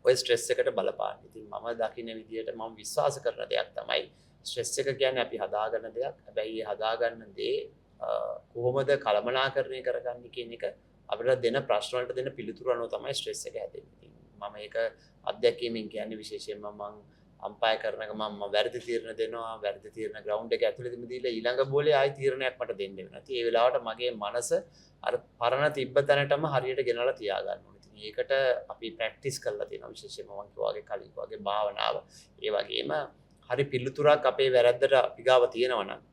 ඔය ස්ට්‍රෙස් එකට බලපාන්නේ. ඉතින් මම දකින්න විදියට මම විශ්වාස කරන දෙයක් තමයි ස්ට්‍රෙස් එක කියන්නේ අපි හදාගන්න දෙයක්. හැබැයි ඒ හදාගන්න දේ කොහොමද කළමනාකරණය කරගන්නේ කියන එක අපිට දෙන ප්‍රශ්න වලට දෙන පිළිතුරු අනුව තමයි ස්ට්‍රෙස් එක හැදෙන්නේ. මම ඒක අත්දැකීමෙන් කියන්නේ විශේෂයෙන්ම මම අම්පයර් කරන ගමන් මම වැරදි තීරණ දෙනවා. වැරදි තීරණ ග්‍රවුන්ඩ් එක ඇතුළේදීම දීලා ඊළඟ බෝලේ ආයි තීරණයක් මට දෙන්න වෙනවා. ඉතින් ඒ වෙලාවට මගේ මනස අර පරණ තිබ්බ තැනටම හරියට ගෙනලා තියාගන්න ඕනේ. ඉතින් ඒකට අපි ප්‍රැක්ටිස් කරලා තියෙනවා. විශේෂයෙන්ම මම කිව්වා වගේ කලින් වගේ භාවනාව. ඒ වගේම හරි පිළිතුරක් අපේ වැරද්දට අපි ගාව තියෙනවා නම්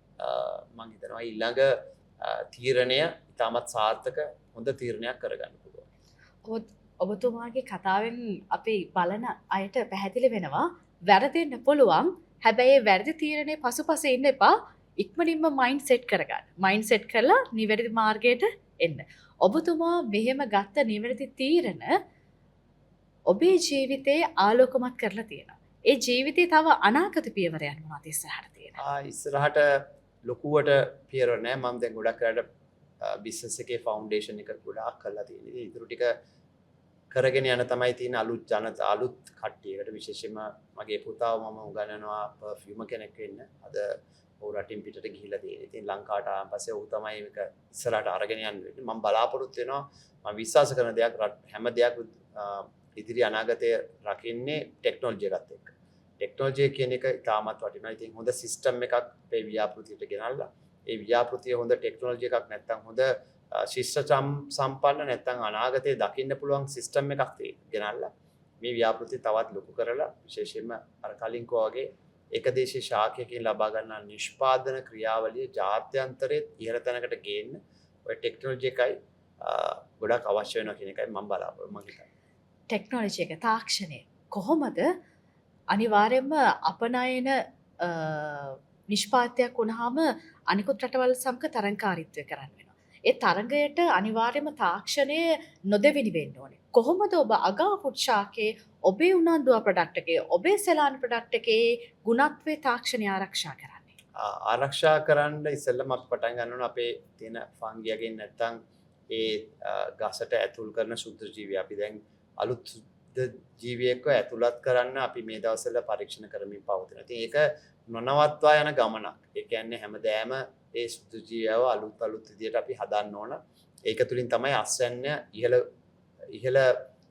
මම හිතනවා ඊළඟ තීරණය ඉතාමත් සාර්ථක හොඳ තීරණයක් කරගන්න පුළුවන්. ඔබතුමාගේ කතාවෙන් අපි බලන අයට පැහැදිලි වෙනවා වැරදෙන්න පුළුවන්. හැබැයි වැරදි තීරණේ පසුපස ඉන්න එපා. ඉක්මනින්ම මයින්ඩ් සෙට් කරගන්න. මයින්ඩ් සෙට් කරලා නිවැරදි මාර්ගයට එන්න. ඔබතුමා මෙහෙම ගත්ත නිවැරදි තීරණ ඔබේ ජීවිතේ ආලෝකමත් කරලා තියෙනවා. ඒ ජීවිතේ තව අනාගත පියවරයන් මොනවද ඉස්සරහට තියෙනවා? ඉස්සරහට ලොකුවට පියවර නෑ. මම දැන් ගොඩක් කරලා බිස්නස් එකේ ෆවුන්ඩේෂන් එක ගොඩාක් කරලා තියෙනවා. ඉතින් ඊටු ටික කරගෙන යන තමයි තියෙන අලුත් කට්ටියකට විශේෂයෙන්ම මගේ පුතාව මම උගන්වනවා පර්ෆියුම කෙනෙක් වෙන්න. අද ඔහු රටින් පිටට ගිහිල්ලා තියෙනවා. ඉතින් ලංකාවට ආවන් පස්සේ ඔහු තමයි මේක ඉස්සරහට අරගෙන යන්න වෙන්නේ. මම බලාපොරොත්තු වෙනවා මම විශ්වාස කරන දෙයක් හැම දෙයක් ඉදිරි අනාගතය රකින්නේ ටෙක්නොලොජි එකත් එක්ක. ටෙක්නොලොජි කියන එක ඉතාමත් වටිනවා. ඉතින් හොඳ සිස්ටම් එකක් අපේ ව්‍යාපෘතියට ගෙනල්ලා ඒ ව්‍යාපෘතිය හොඳ ටෙක්නොලොජි එකක් නැත්නම් හොඳ ශිෂ්ටචම් සම්පන්න නැත්නම් අනාගතයේ දකින්න පුළුවන් සිස්ටම් එකක් ගෙනල්ලා මේ ව්‍යාපෘතිය තවත් ලොකු කරලා විශේෂයෙන්ම අර කලින් කෝ වගේ ඒකදේශීය ශාඛයකින් ලබා ගන්නා නිෂ්පාදන ක්‍රියාවලිය ජාත්‍යන්තරයේ ඉහළ තැනකට ගේන්න ඔය ටෙක්නොලොජි එකයි ගොඩක් අවශ්‍ය වෙනවා කියන එකයි මම බලාපොරොත්තු මම හිතන්නේ. ටෙක්නොලොජි එක තාක්ෂණය කොහොමද අනිවාර්යයෙන්ම අපනයන නිෂ්පාතයක් වුණාම අනිකුත් රටවල් සමග තරංකාරීත්වය කරන්න වෙනවා. ඒ තරඟයට අනිවාර්යයෙන්ම තාක්ෂණය නොදෙවෙනි වෙන්න ඕනේ. කොහොමද ඔබ අගා ෆුඩ් ශාකයේ ඔබේ උනන්දුව ප්‍රොඩක්ට් එකේ ඔබේ සෙලාන් ප්‍රොඩක්ට් එකේ ගුණත්වයේ තාක්ෂණය ආරක්ෂා කරන්නේ? ආරක්ෂා කරන්න ඉස්සෙල්ලම අපි පටන් ගන්න ඕන අපේ තියෙන ෆංගියගෙන් නැත්තම් ඒ ගසට ඇතුල් කරන සුද්ධ ජීවි අපි දැන් අලුත් ජීවියෙක්ව ඇතුළත් කරන්න අපි මේ දවස්වල පරීක්ෂණ කරමින් පවතින. ඉතින් ඒක නොනවත්වා යන ගමනක්. ඒ කියන්නේ හැමදාම ඒ සුදු ජීවයව අලුත් විදියට අපි හදන්න ඕන. ඒක තුලින් තමයි අස්වැන්න ඉහළ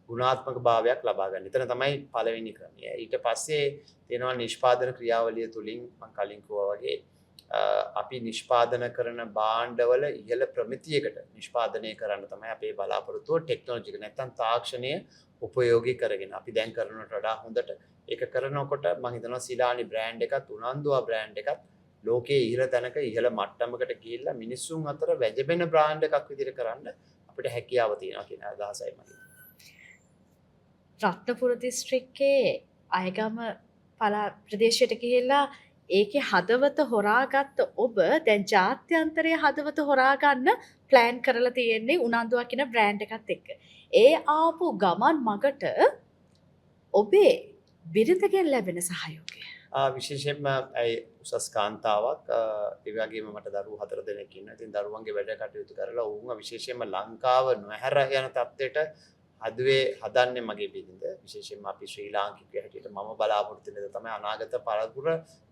ගුණාත්මක භාවයක් ලබා ගන්න. එතන තමයි පළවෙනි ක්‍රමය. ඊට පස්සේ තියෙනවා නිෂ්පාදන ක්‍රියාවලිය තුලින් මම කලින් කිව්වා වගේ අපි නිෂ්පාදන කරන භාණ්ඩවල ඉහළ ප්‍රමිතියකට නිෂ්පාදනය කරන්න තමයි අපේ බලාපොරොත්තුව ටෙක්නොලොජි එක නැත්නම් තාක්ෂණය උපයෝගී කරගෙන අපි දැන් කරනවට වඩා හොඳට ඒක කරනකොට මම හිතනවා සිලානි බ්‍රෑන්ඩ් එකත් උනන්දුවා බ්‍රෑන්ඩ් එකත් ලෝකයේ ඉහළ තැනක ඉහළ මට්ටමකට ගිහිල්ලා මිනිස්සුන් අතර වැජබෙන බ්‍රෑන්ඩ් එකක් විදිහට කරන්න අපිට හැකියාව තියෙනවා කියන අදහසයි මගේ. රත්නපුර දිස්ත්‍රික්කයේ අයගම ප්‍රදේශයට ගිහිල්ලා ඒකේ හදවත හොරාගත්ත ඔබ දැන් ජාත්‍යන්තරයේ හදවත හොරාගන්න ප්ලෑන් කරලා තියෙන්නේ උනන්දුවා කියන බ්‍රෑන්ඩ් එකත් එක්ක. ඒ ආපු ගමන් මගට ඔබේ බිරිඳගෙන් ලැබෙන සහයෝගය. විශේෂයෙන්ම උසස් කාන්තාවක් ඒ වගේම මට දරුවෝ 4 දෙනෙක් ඉන්නවා. ඉතින් දරුවන්ගේ වැඩ කටයුතු කරලා වුණා විශේෂයෙන්ම ලංකාව නොහැර යන තත්ත්වයට හදන්නේ මගේ බිරිඳ. විශේෂයෙන්ම අපි ශ්‍රී ලාංකිකයෝ හැටියට මම බලාපොරොත්තු වෙන දේ තමයි අනාගත පරපුර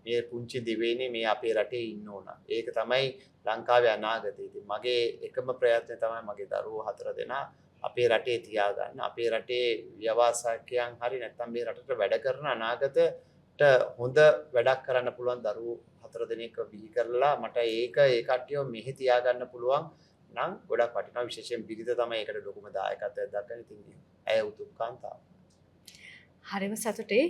මේ පුංචි දිවයිනේ මේ අපේ රටේ ඉන්න ඕන. ඒක තමයි ලංකාවේ අනාගතය. ඉතින් මගේ එකම ප්‍රයත්නය තමයි මගේ දරුවෝ 4 දෙනා අපේ රටේ තියාගන්න. අපේ රටේ ව්‍යවසායකයන් හරි නැත්නම් මේ රටට වැඩ කරන අනාගතට හොඳ වැඩක් කරන්න පුළුවන් දරුවෝ 4 දෙනෙක් බිහි කරලා මට ඒ කට්ටියව මෙහි තියාගන්න පුළුවන් නම් ගොඩක් වටිනවා. විශේෂයෙන් බිරිඳ තමයි ඒකට ලොකුම දායකත්වයක් දක්වන්නේ. ඉතින් ඇය උතුම් කාන්තාව. හරිම සතුටුයි.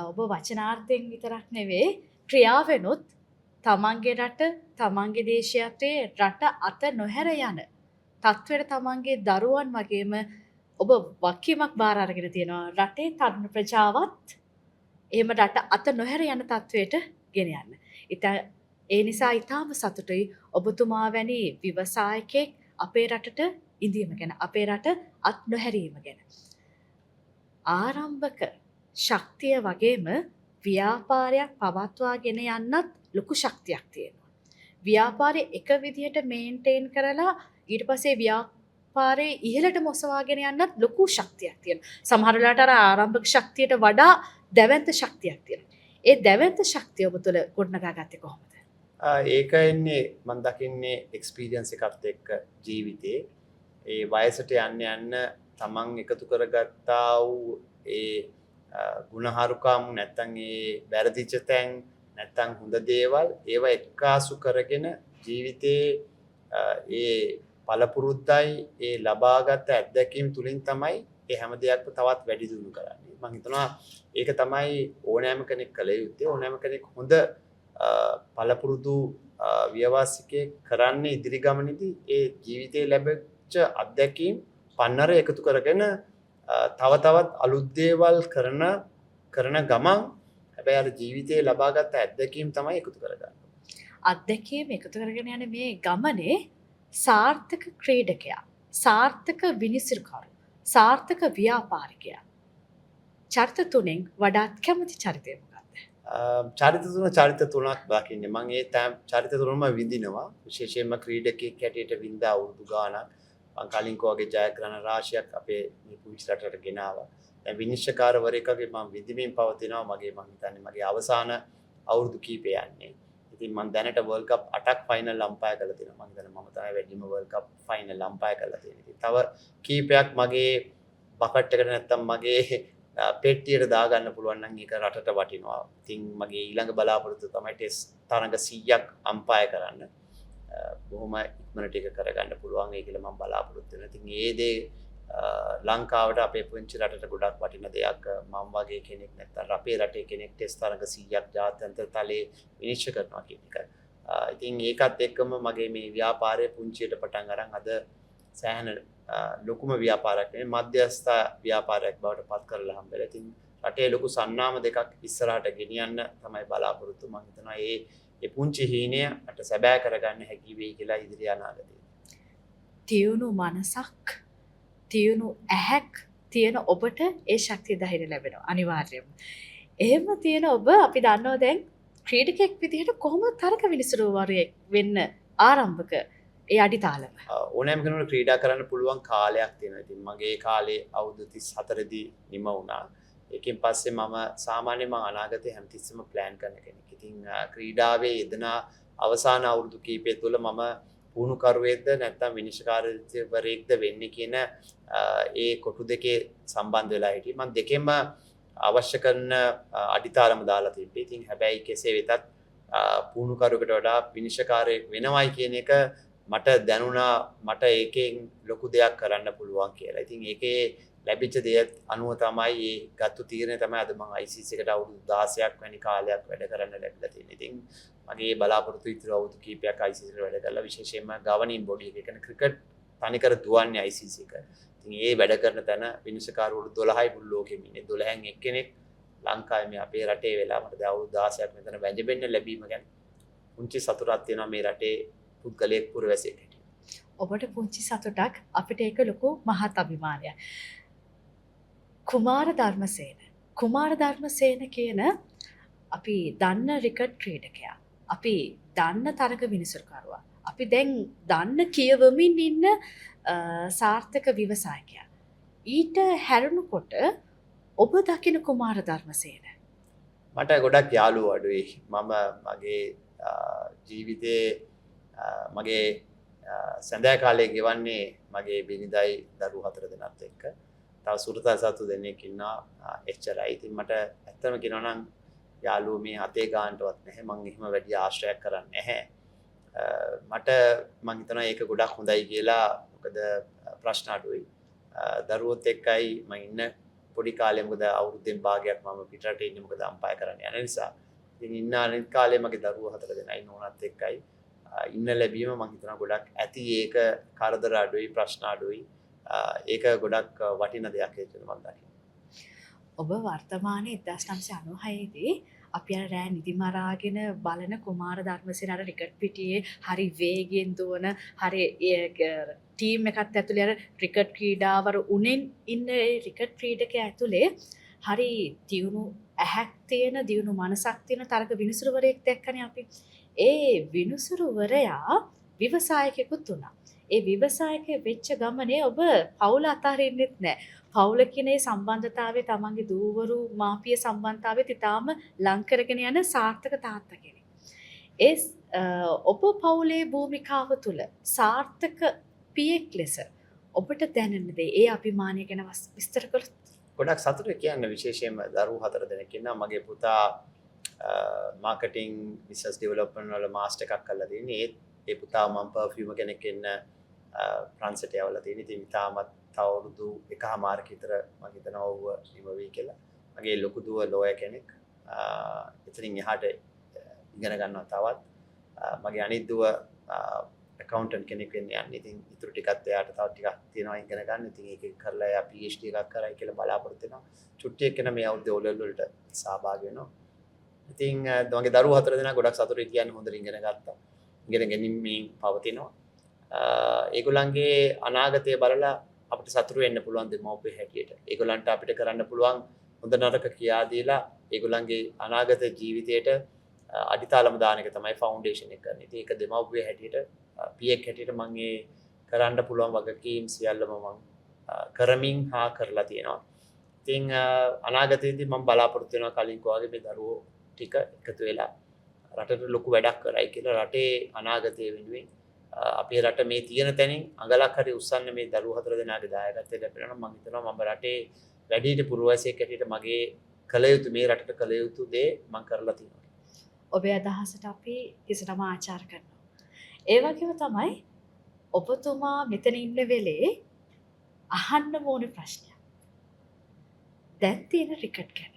ඔබ වචනාර්ථයෙන් විතරක් නෙවෙයි ක්‍රියාවෙනුත් තමන්ගේ රට තමන්ගේ දේශයතේ රට අත නොහැර යන තත්ත්වයට තමන්ගේ දරුවන් වගේම ඔබ වක්කීමක් බාර අරගෙන තියෙනවා. රටේ තරුණ ප්‍රජාවත් එහෙම රට අත නොහැර යන තත්ත්වයට ගෙන යන්න. ඒ නිසා ඊටාම සතුටුයි ඔබතුමා වැනි ව්‍යවසායකෙක් අපේ රටට ඉදීම ගැන අපේ රට අත් නොහැරීම ගැන. ආරම්භක ශක්තිය වගේම ව්‍යාපාරයක් පවත්වාගෙන යන්නත් ලොකු ශක්තියක් තියෙනවා. ව්‍යාපාරය එක විදිහට මේන්ටේන් කරලා ඊට පස්සේ ව්‍යාපාරයේ ඉහළටම ඔසවාගෙන යන්නත් ලොකු ශක්තියක් තියෙනවා. සමහර වෙලාවට අර ආරම්භක ශක්තියට වඩා දැවැන්ත ශක්තියක් තියෙනවා. ඒ දැවැන්ත ශක්තිය ඔබ තුළ ගොඩනගා ගත්තේ කොහොමද? ඒක එන්නේ මම දකින්නේ එක්ස්පීරියන්ස් එකත් එක්ක ජීවිතේ ඒ වයසට යන්න තමන් එකතු කරගත්තා වූ ඒ ගුණහරුකම් නැත්තම් ඒ වැරදිච්ච තැන් නැත්තම් හොඳ දේවල් ඒවා එක්කාසු කරගෙන ජීවිතේ ඒ පළපුරුද්දයි ඒ ලබාගත් අත්දැකීම් තුලින් තමයි ඒ හැම දෙයක්ම තවත් වැඩි දියුණු කරන්නේ. මම හිතනවා ඒක තමයි ඕනෑම කෙනෙක් කළ යුත්තේ. ඕනෑම කෙනෙක් හොඳ පළපුරුදු ව්‍යවसायिකයෙක් කරන්නේ ඉදිරි ගමනේදී ඒ ජීවිතේ ලැබෙච්ච අත්දැකීම් පන්නර එකතු කරගෙන තව තවත් අලුත් දේවල් කරන ගමන් හැබැයි අර ජීවිතේ ලබාගත් අත්දැකීම් තමයි එකතු කරගන්නේ. අත්දැකීම් එකතු කරගෙන යන මේ ගමනේ සාර්ථක ක්‍රීඩකයා, සාර්ථක විනිසුරුකරු, සාර්ථක ව්‍යාපාරිකයා චරිත තුනෙන් වඩාත් කැමති චරිතය මොකක්ද? චරිත තුනක් දකින්නේ. මම ඒ චරිත තුනම විඳිනවා. විශේෂයෙන්ම ක්‍රීඩකයෙක් හැටියට විඳ අවුරුදු ගාණක් මම කලින් කෝගේ ජයග්‍රහණ රාශියක් අපේ මේ පුංචි රටට ගෙනාවා. දැන් විනිශ්චයකාරවරයෙක්ගේ මම විඳින්මින් පවතිනවා. මම හිතන්නේ මගේ අවසාන අවුරුදු කීපය යන්නේ. ඉතින් මම දැනට වර්ල්ඩ් කප් 8ක් ෆයිනල් අම්පයර් කරලා තියෙනවා. මම හිතන්නේ මම තමයි වැඩිම වර්ල්ඩ් කප් ෆයිනල් අම්පයර් කරලා තියෙන්නේ. ඉතින් තව කීපයක් මගේ බකට් එකට නැත්තම් මගේ පෙට්ටියට දාගන්න පුළුවන් නම් ඒක රටට වටිනවා. ඉතින් මගේ ඊළඟ බලාපොරොත්තුව තමයි ටෙස්ට් තරඟ 100ක් අම්පයර් කරන්න. බොහොම ඉක්මනට ඒක කරගන්න පුළුවන් ඒ කියලා මම බලාපොරොත්තු වෙනවා. ඉතින් ඒ දේ ලංකාවට අපේ පුංචි රටට ගොඩක් වටින දෙයක්. මම වගේ කෙනෙක් නැත්තම් අපේ රටේ කෙනෙක් ටෙස්ට් තරඟ 100ක් ජාත්‍යන්තර තලයේ විනිශ්චය කරනවා කියන එක. ඉතින් ඒකත් එක්කම මගේ මේ ව්‍යාපාරය පුංචියට පටන් අරන් අද සෑහෙන ලොකුම ව්‍යාපාරයක් නෙවෙයි මධ්‍යස්ථ ව්‍යාපාරයක් බවට පත් කරලා හම්බෙලා. ඉතින් රටේ ලොකු සන්නාම දෙකක් ඉස්සරහට ගෙනියන්න තමයි බලාපොරොත්තු. මම හිතනවා ඒ පුංචි හීනය අට සැබෑ කරගන්න හැකි වෙයි කියලා ඉදිරි අනාගතේ. තියුණු මනසක්, තියුණු ඇහැක් තියෙන ඔබට ඒ ශක්තිය ධෛර්ය ලැබෙනවා අනිවාර්යයෙන්ම. එහෙම තියෙන ඔබ අපි දන්නවා දැන් ක්‍රීඩකයෙක් විදිහට කොහොමද තරක විනිසුරුවරයෙක් වෙන්න ආරම්භක ඒ අඩිතාලම? ඕනෑම කෙනෙකුට ක්‍රීඩා කරන්න පුළුවන් කාලයක් තියෙනවා. ඉතින් මගේ කාලේ අවුරුදු 34 දී නිම වුණා. ඒකෙන් පස්සේ මම සාමාන්‍යයෙන් අනාගතේ හැමතිස්සෙම ප්ලෑන් කරන කෙනෙක්. ඉතින් ක්‍රීඩාවේ යෙදෙන අවසාන අවුරුදු කීපය තුළ මම පුහුණුකරුවෙක්ද නැත්නම් විනිශ්චයකාරයෙක්ද වෙන්නේ කියන ඒ කොටු දෙකේ සම්බන්ධ වෙලා හිටියේ. මම දෙකෙන්ම අවශ්‍ය කරන අඩිතාලම දාලා තිබ්බේ. ඉතින් හැබැයි කෙසේ වෙතත් පුහුණුකරුවෙකුට වඩා විනිශ්චයකාරයෙක් වෙනවයි කියන එක මට දැනුණා මට ඒකෙන් ලොකු දෙයක් කරන්න පුළුවන් කියලා. ඉතින් ඒකේ ලැබිච්ච දේ අනුව තමයි මේ ගත්තු තීරණය තමයි අද මම ICC එකට අවුරුදු 16ක් වැනි කාලයක් වැඩ කරන්න ලැබිලා තියෙන්නේ. ඉතින් මගේ බලාපොරොත්තු ඉතුරු අවුරුදු කීපයක් ICC එකට වැඩ කරලා විශේෂයෙන්ම ගවර්නින් බොඩි එක කියන්නේ ක්‍රිකට් තනිකර දුවන්නේ ICC එක. ඉතින් ඒ වැඩ කරන තැන විනිශ්චයකාරවරු 12යි මුළු ලෝකෙම ඉන්නේ. 12න් එක්කෙනෙක් ලංකාවේ මේ අපේ රටේ වෙලා මට දැන් අවුරුදු 16ක් මෙතන වැජබෙන්න ලැබීම ගැන පුංචි සතුටක් තියෙනවා මේ රටේ පුද්ගලයෙක් පුරවැසියෙක් හැටියට. ඔබට පුංචි සතුටක් අපිට ඒක ලොකු මහත් අභිමානයක්. කුමාර ධර්මසේන කියන අපි දන්න රිකට් ක්‍රීඩකයා. අපි දන්න තරග විනිසුරුකරුවා. අපි දැන් දන්න කියවමින් ඉන්න සාර්ථක ව්‍යවසායකයා. ඊට හැරුණුකොට ඔබ දකින කුමාර ධර්මසේන. මට ගොඩක් යාළුවෝ අඩුයි. මම මගේ ජීවිතේ මගේ සැඳෑ කාලේ ගෙවන්නේ මගේ බිරිඳයි දරුවෝ 4 දෙනාත් එක්ක. තව සුරතල් සතු දෙන්නෙක් ඉන්නවා එච්චරයි. ඉතින් මට ඇත්තම කියනවා නම් යාළුවෝ මේ අතේ ගානටවත් නැහැ. මම එහෙම වැඩි ආශ්‍රයයක් කරන්නේ නැහැ. මට මම හිතනවා ඒක ගොඩක් හොඳයි කියලා. මොකද ප්‍රශ්න අඩුයි. දරුවොත් එක්කයි මම ඉන්න පොඩි කාලේ මොකද අවුරුද්දෙන් භාගයක් මම පිටරට ඉන්නේ මොකද අම්පයර් කරන්න යන නිසා. ඉතින් ඉන්න අනිත් කාලේ මගේ දරුවෝ 4 දෙනයි නෝනත් එක්කයි ඉන්න ලැබීම මම හිතනවා ගොඩක් ඇති. ඒක කරදර අඩුයි, ප්‍රශ්න අඩුයි. ඒක ගොඩක් වටින දෙයක් කියලා මම දකිනවා. ඔබ වර්තමානයේ 1996 දී අපි අර රෑ නිදි මරාගෙන බලන කුමාර ධර්මසේන අර රිකට් පිටියේ හරි වේගයෙන් දුවන හරි ටීම් එකත් ඇතුලේ අර රිකට් ක්‍රීඩාවර උනෙන් ඉන්න ඒ රිකට් ක්‍රීඩකයා ඇතුලේ හරි දියුණු ඇහැක් තියෙන දියුණු මනසක් තියෙන තරග විනිසුරුවරයෙක් දැක්කනේ අපි. ඒ විනිසුරුවරයා ව්‍යවසායකයෙකුත් වුණා. ඒ ව්‍යවසායකයෙක් වෙච්ච ගමනේ ඔබ පවුල අතහරින්නෙත් නැහැ. පවුල කියන ඒ සම්බන්ධතාවයේ තමන්ගේ දූවරු මාපිය සම්බන්ධතාවයේ ඉතාම ලං කරගෙන යන සාර්ථක තාත්තා කෙනෙක්. ඒ ඔබ පවුලේ භූමිකාව තුළ සාර්ථක පියෙක් ලෙස ඔබට දැනෙන දේ ඒ අභිමානය ගැන විස්තර කළොත්. ගොඩක් සතුටුයි කියන්න. විශේෂයෙන්ම දරුවෝ 4 දෙනෙක් ඉන්නවා. මගේ පුතා මාකටිං බිස්නස් ඩෙවලොප්මන්ට් වල මාස්ටර් එකක් කරලා තියෙන්නේ. ඒ පුතා මම පර්ෆියුම් කෙනෙක් ඉන්න ෆ්‍රාන්සට යවලා තියෙන්නේ. ඉතින් තාමත් අවුරුදු 1.5 විතර මම හිතනවා ඌව නිම වෙයි කියලා. මගේ ලොකු දුව ලෝයර් කෙනෙක්. එතනින් එහාට ඉගෙන ගන්නවා තවත්. මගේ අනිත් දුව accountant කෙනෙක් වෙන්න යන්නේ. ඉතින් ඊටු ටිකත් එයාට තව ටිකක් තියෙනවා ඉගෙන ගන්න. ඉතින් ඒක කරලා එයා PhD එකක් කරයි කියලා බලාපොරොත්තු වෙනවා. චුට්ටියක් වෙන මේ අවුරුද්දේ O level වලට සහභාගී වෙනවා. ඉතින් මගේ දරුවෝ 4 දෙනා ගොඩක් සතුටින් කියන්නේ හොඳට ඉගෙන ගත්තා. ඉගෙන ගැනීමෙන් පවතිනවා. ඒගොල්ලන්ගේ අනාගතය බලලා අපිට සතුටු වෙන්න පුළුවන් දෙමව්පිය හැටියට. ඒගොල්ලන්ට අපිට කරන්න පුළුවන් හොඳ නරක කියා දීලා ඒගොල්ලන්ගේ අනාගත ජීවිතයට අඩිතාලම දාන එක තමයි ෆවුන්ඩේෂන් එක කරන්නේ. ඉතින් ඒක දෙමව්පිය හැටියට පියෙක් හැටියට මම ඒ කරන්න පුළුවන් වගකීම් සියල්ලම මම කරමින් හා කරලා තියෙනවා. ඉතින් අනාගතයේදී මම බලාපොරොත්තු වෙනවා කලින් කෝවාගේ මේ දරුවෝ ටික එකතු වෙලා රටට ලොකු වැඩක් කරයි කියලා රටේ අනාගතය වෙනුවෙන් අපේ රට මේ තියෙන තැනින් අඟලක් හරි උස්සන්න මේ දරුවෝ 4 දෙනාගේ දායකත්වය ලැබෙනවා නම් මම හිතනවා මම රටේ වැඩිහිටි පුරවැසියෙක් හැටියට මගේ කළ යුතු මේ රටට කළ යුතු දේ මම කරලා තියෙනවා. ඔබේ අදහසට අපි කිසිතම ආචාර කරනවා. ඒ වගේම තමයි ඔබතුමා මෙතන ඉන්න වෙලේ අහන්න ඕන ප්‍රශ්නයක්. දැන් තියෙන ක්‍රිකට් ගැන.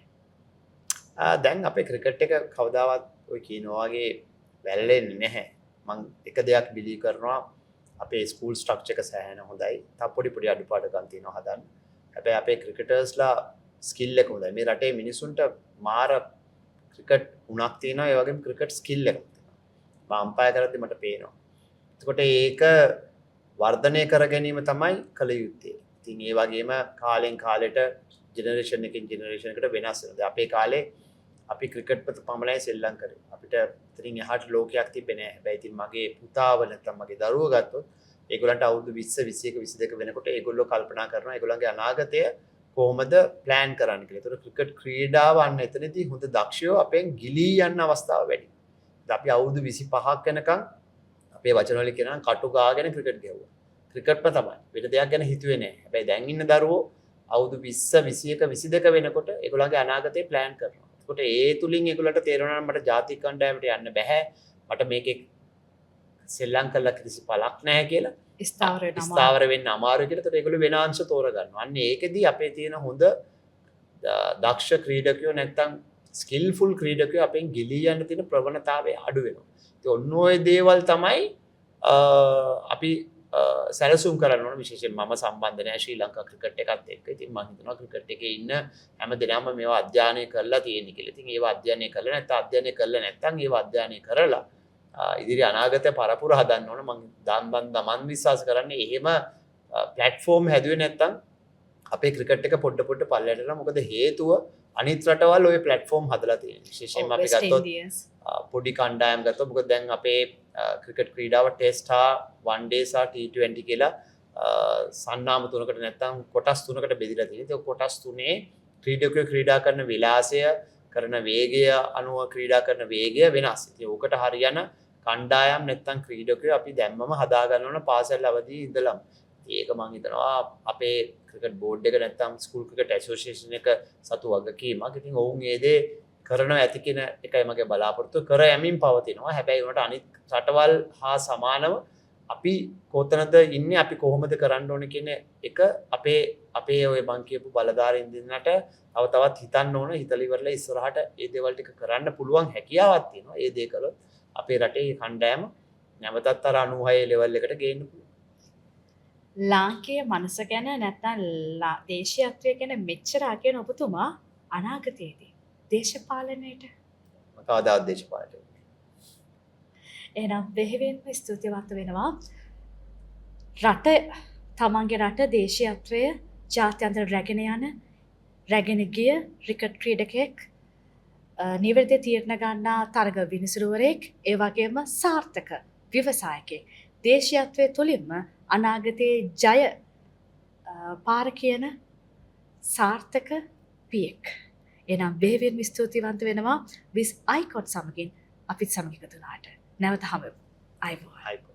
දැන් අපේ ක්‍රිකට් එක කවදාවත් ඔය කියනවා වගේ වැළලෙන්නේ නැහැ. මම එක දෙයක් බිලීව් කරනවා අපේ ස්කූල් ස්ට්‍රක්චර් එක සෑහෙන හොඳයි. තව පොඩි අඩුපාඩුකම් තියෙනවා හදන්න. හැබැයි අපේ ක්‍රිකටර්ස්ලා ස්කිල් එක හොඳයි. මේ රටේ මිනිසුන්ට මාර ක්‍රිකට් උණක් තියෙනවා. ඒ වගේම ක්‍රිකට් ස්කිල් එකක් තියෙනවා. මම අම්පයර් කරද්දි මට පේනවා. එතකොට ඒක වර්ධනය කර ගැනීම තමයි කළ යුත්තේ. ඉතින් ඒ වගේම කාලෙන් කාලෙට ජෙනරේෂන් එකකින් ජෙනරේෂන් එකට වෙනස් වෙනවා. දැන් අපේ කාලේ අපි ක්‍රිකට් පත පමණයි සෙල්ලම් කරේ. අපිට ඉතින් එහාට ලෝකයක් තිබෙන්නේ නැහැ. හැබැයි ඉතින් මගේ පුතාව නැත්නම් මගේ දරුවෝ ගත්තොත් ඒගොල්ලන්ට අවුරුදු 20 21 22 වෙනකොට ඒගොල්ලෝ කල්පනා කරනවා ඒගොල්ලන්ගේ අනාගතය කොහොමද ප්ලෑන් කරන්න කියලා. ඒතකොට ක්‍රිකට් ක්‍රීඩාව අන්න එතනදී හොඳ දක්ෂයෝ අපෙන් ගිලී යන අවස්ථාව වැඩි. දැන් අපි අවුරුදු 25ක් වෙනකන් අපේ වචන වලින් කියනවා කටු ගාගෙන ක්‍රිකට් ගැහුවා. ක්‍රිකට්ම තමයි. වෙන දෙයක් ගැන හිතුවේ නැහැ. හැබැයි දැන් ඉන්න දරුවෝ අවුරුදු 20 21 22 වෙනකොට ඒගොල්ලන්ගේ අනාගතේ ප්ලෑන් කරනවා. ඒකට ඒ තුලින් ඒගොල්ලන්ට තේරෙනවා නම් මට ජාතික කණ්ඩායමට යන්න බෑ. මට මේකේ සෙල්ලම් කළා කිසි පළක් නැහැ කියලා. ස්ථාවර වෙන්න අමාරුයි කියලා. ඒකට ඒගොල්ලෝ වෙන අංශ තෝරගන්නවා. අන්න ඒකෙදී අපේ තියෙන හොඳ දක්ෂ ක්‍රීඩකයෝ නැත්තම් ස්කිල්ෆුල් ක්‍රීඩකයෝ අපෙන් ගිලී යන්න තියෙන ප්‍රවණතාවය අඩු වෙනවා. ඉතින් ඔන්න ඔය දේවල් තමයි අපි සැලසුම් කරන්න ඕන. විශේෂයෙන් මම සම්බන්ධ නැහැ ශ්‍රී ලංකා ක්‍රිකට් එකත් එක්ක. ඉතින් මම හිතනවා ක්‍රිකට් එකේ ඉන්න හැම දෙනාම මේවා අධ්‍යයනය කරලා තියෙන කියලා. ඉතින් ඒවා අධ්‍යයනය කරලා නැත්නම් ඒවා අධ්‍යයනය කරලා ඉදිරි අනාගත පරපුර හදන්න ඕන. මම විශ්වාස කරන්නේ එහෙම ප්ලැට්ෆෝම් හැදුවේ නැත්නම් අපේ ක්‍රිකට් එක පොඩ පල්ලයට යනවා. මොකද හේතුව අනිත් රටවල් ওই ප්ලැට්ෆෝම් හදලා තියෙනවා. විශේෂයෙන්ම අපි ගත්තොත් පොඩි කණ්ඩායම් ගත්තොත් මොකද දැන් අපේ ක්‍රිකට් ක්‍රීඩාව ටෙස්ට් හා වන් ඩේ සහ T20 කියලා සන්නාම තුනකට නැත්නම් කොටස් තුනකට බෙදලා තියෙනවා. ඒ කොටස් තුනේ ක්‍රීඩකයෝ ක්‍රීඩා කරන විලාසය කරන වේගය අනුව ක්‍රීඩා කරන වේගය වෙනස්. ඉතින් ඕකට හරියන කණ්ඩායම් නැත්නම් ක්‍රීඩකයෝ අපි දැම්මම හදා ගන්න ඕන පාසල් අවදී ඉඳලම. ඒක මම හිතනවා අපේ ක්‍රිකට් බෝඩ් එක නැත්නම් ස්කූල් ක්‍රිකට් ඇසෝසියේෂන් එක සතු වගකීමක්. ඉතින් ඔවුන් ඒ දේ කරනවා ඇති කියන එකයි මගේ බලාපොරොත්තුව. කර යමින් පවතිනවා. හැබැයි උනට අනිත් රටවල් හා සමානව අපි කොතනද ඉන්නේ අපි කොහොමද කරන්න ඕනේ කියන එක අපේ ඔය මං කියපු බලධාරීන් දෙන්නට තව තවත් හිතන්න ඕන. හිතලා ඉවරලා ඉස්සරහට මේ දේවල් ටික කරන්න පුළුවන් හැකියාවක් තියෙනවා. ඒ දේ කළොත් අපේ රටේ කණ්ඩායම නැවතත් අර 96 ලෙවල් එකට ගේන්න පුළුවන්. ලාංකීය මනස ගැන නැත්නම් දේශීයත්වය ගැන මෙච්චර අගයන ඔබතුමා අනාගතයේදී දේශපාලනයට කවදාවත් දේශපාලනයට එහෙනම් බෙහෙවින්ම ස්තුතිවන්ත වෙනවා. රට තමන්ගේ රට දේශීයත්වය ජාත්‍යන්තර රැගෙන ගිය ක්‍රිකට් ක්‍රීඩකයෙක් නිවැරදි තීරණ ගන්නා තරග විනිසුරුවරයෙක් ඒ වගේම සාර්ථක ව්‍යවසායකයෙක් දේශීයත්වය තුළින්ම අනාගතයේ ජය පාර කියන සාර්ථක පියෙක්. එනම් බෙහෙවින්ම ස්තුතිවන්ත වෙනවා විස් අයිකොට් සමගින් අපිත් සමග එකතු වුණාට. නැවත හමුවෙමු. අයිබෝන්.